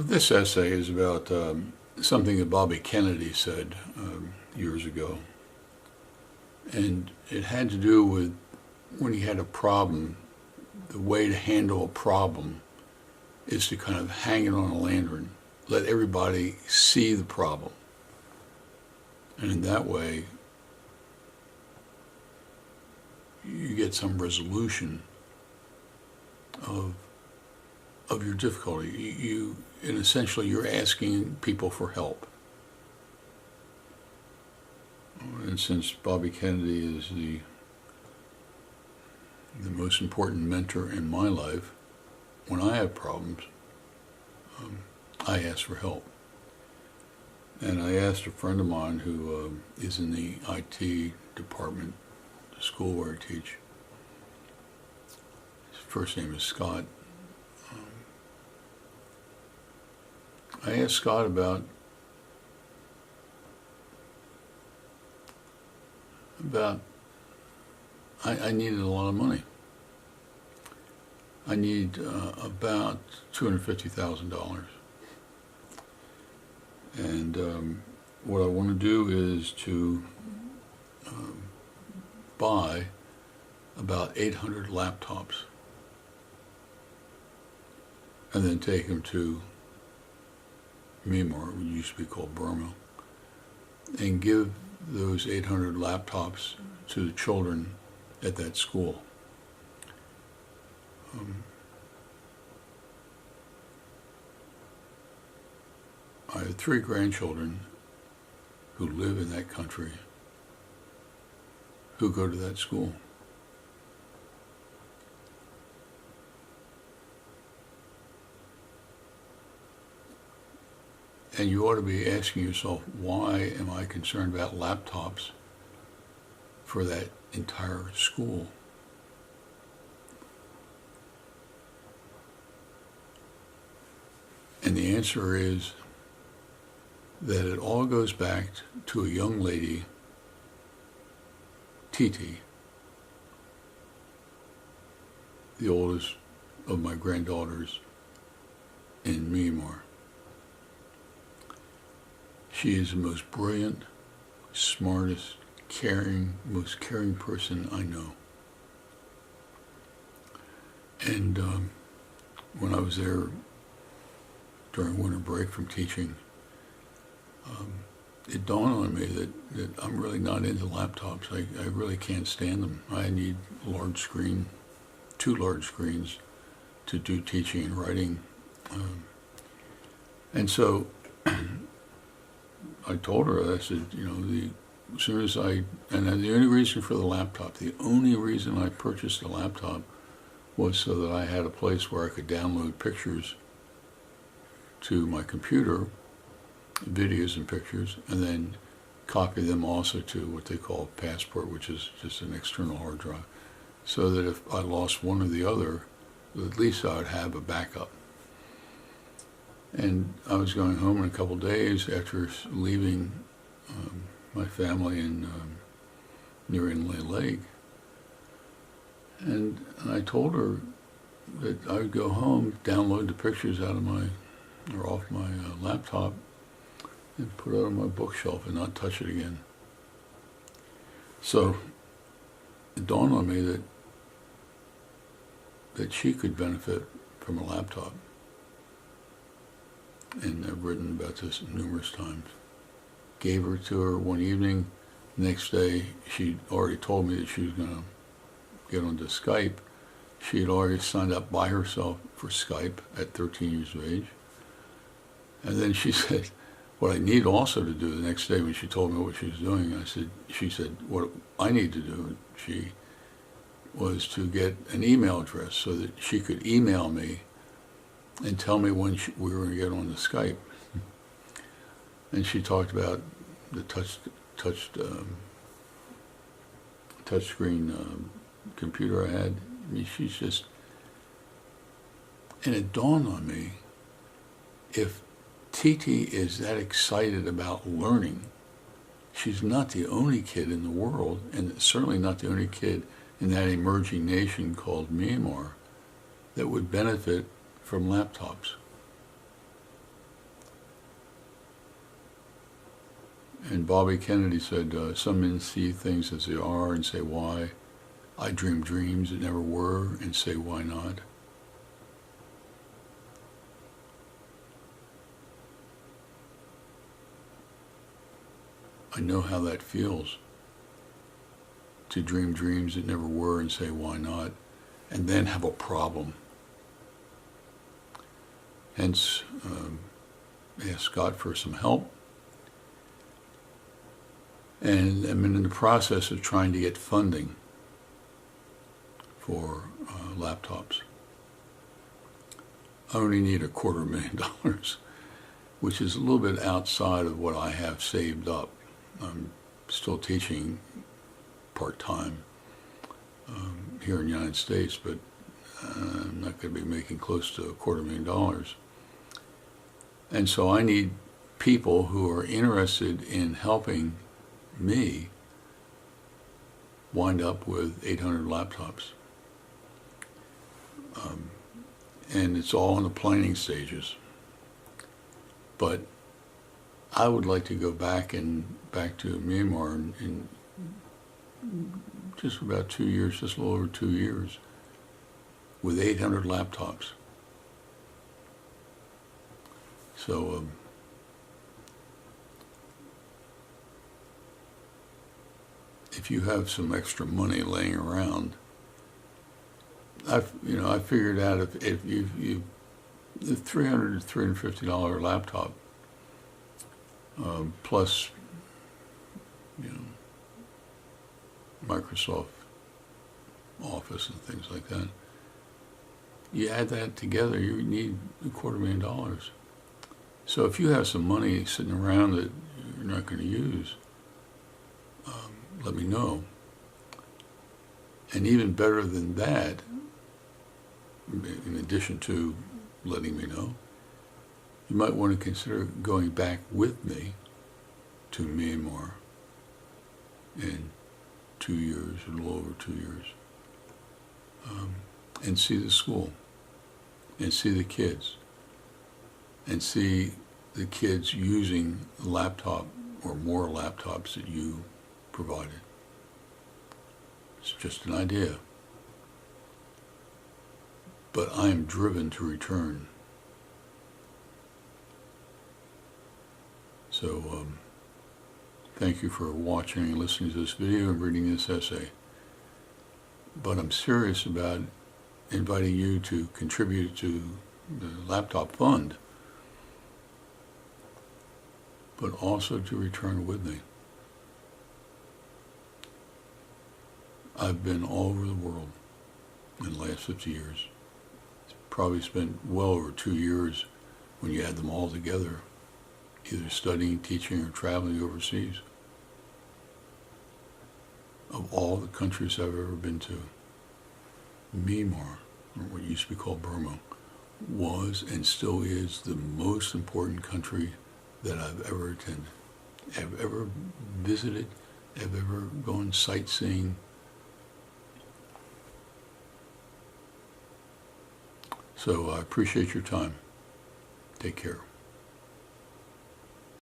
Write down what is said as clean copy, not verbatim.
This essay is about something that Bobby Kennedy said years ago. And it had to do with when he had a problem, the way to handle a problem is to kind of hang it on a lantern, let everybody see the problem. And in that way, you get some resolution of your difficulty. And essentially, you're asking people for help. And since Bobby Kennedy is the most important mentor in my life, when I have problems, I ask for help. And I asked a friend of mine who is in the IT department, the school where I teach. His first name is Scott. I asked Scott about I needed a lot of money. I need about $250,000. And what I want to do is to buy about 800 laptops and then take them to Myanmar, which used to be called Burma, and give those 800 laptops to the children at that school. I have 3 grandchildren who live in that country who go to that school. And you ought to be asking yourself, why am I concerned about laptops for that entire school? And the answer is that it all goes back to a young lady, Titi, the oldest of my granddaughters in Myanmar. She is the most brilliant, smartest, most caring person I know. And when I was there during winter break from teaching, it dawned on me that I'm really not into laptops. I really can't stand them. I need large screen, 2 large screens to do teaching and writing. And so I told her, I said, as soon as the only reason for the laptop, the only reason I purchased a laptop was so that I had a place where I could download pictures to my computer, videos and pictures, and then copy them also to what they call Passport, which is just an external hard drive, so that if I lost one or the other, at least I would have a backup. And I was going home in a couple of days after leaving my family near Inlay Lake. And I told her that I would go home, download the pictures off my laptop, and put it on my bookshelf and not touch it again. So it dawned on me that she could benefit from a laptop. And I've written about this numerous times. Gave her to her one evening. Next day, she'd already told me that she was going to get onto Skype. She had already signed up by herself for Skype at 13 years of age. And then she said, what I need also to do the next day when she told me what she was doing, she said, what I need to do, was to get an email address so that she could email me and tell me when we were going to get on the Skype. And she talked about the touchscreen computer I had. I mean, she's just, and it dawned on me, if Titi is that excited about learning, she's not the only kid in the world, and certainly not the only kid in that emerging nation called Myanmar, that would benefit from laptops. And Bobby Kennedy said, some men see things as they are and say why. I dream dreams that never were and say why not. I know how that feels, to dream dreams that never were and say why not, and then have a problem. Hence, ask God for some help. And I'm in the process of trying to get funding for laptops. I only need $250,000, which is a little bit outside of what I have saved up. I'm still teaching part-time here in the United States, but I'm not going to be making close to $250,000. And so I need people who are interested in helping me wind up with 800 laptops. And it's all in the planning stages. But I would like to go back to Myanmar in just about 2 years, just a little over 2 years, with 800 laptops. So if you have some extra money laying around, I figured out if you the $300 to $350 laptop plus Microsoft Office and things like that, you add that together, you need $250,000. So if you have some money sitting around that you're not going to use, let me know. And even better than that, in addition to letting me know, you might want to consider going back with me to Myanmar in 2 years, a little over 2 years, and see the school, and see the kids, and see the kids using a laptop or more laptops that you provided. It's just an idea. But I am driven to return. So thank you for watching and listening to this video and reading this essay. But I'm serious about inviting you to contribute to the laptop fund, but also to return with me. I've been all over the world in the last 50 years. Probably spent well over 2 years when you add them all together, either studying, teaching, or traveling overseas. Of all the countries I've ever been to, Myanmar, or what used to be called Burma, was and still is the most important country that I've ever attended, have ever visited, have ever gone sightseeing. So I appreciate your time. Take care.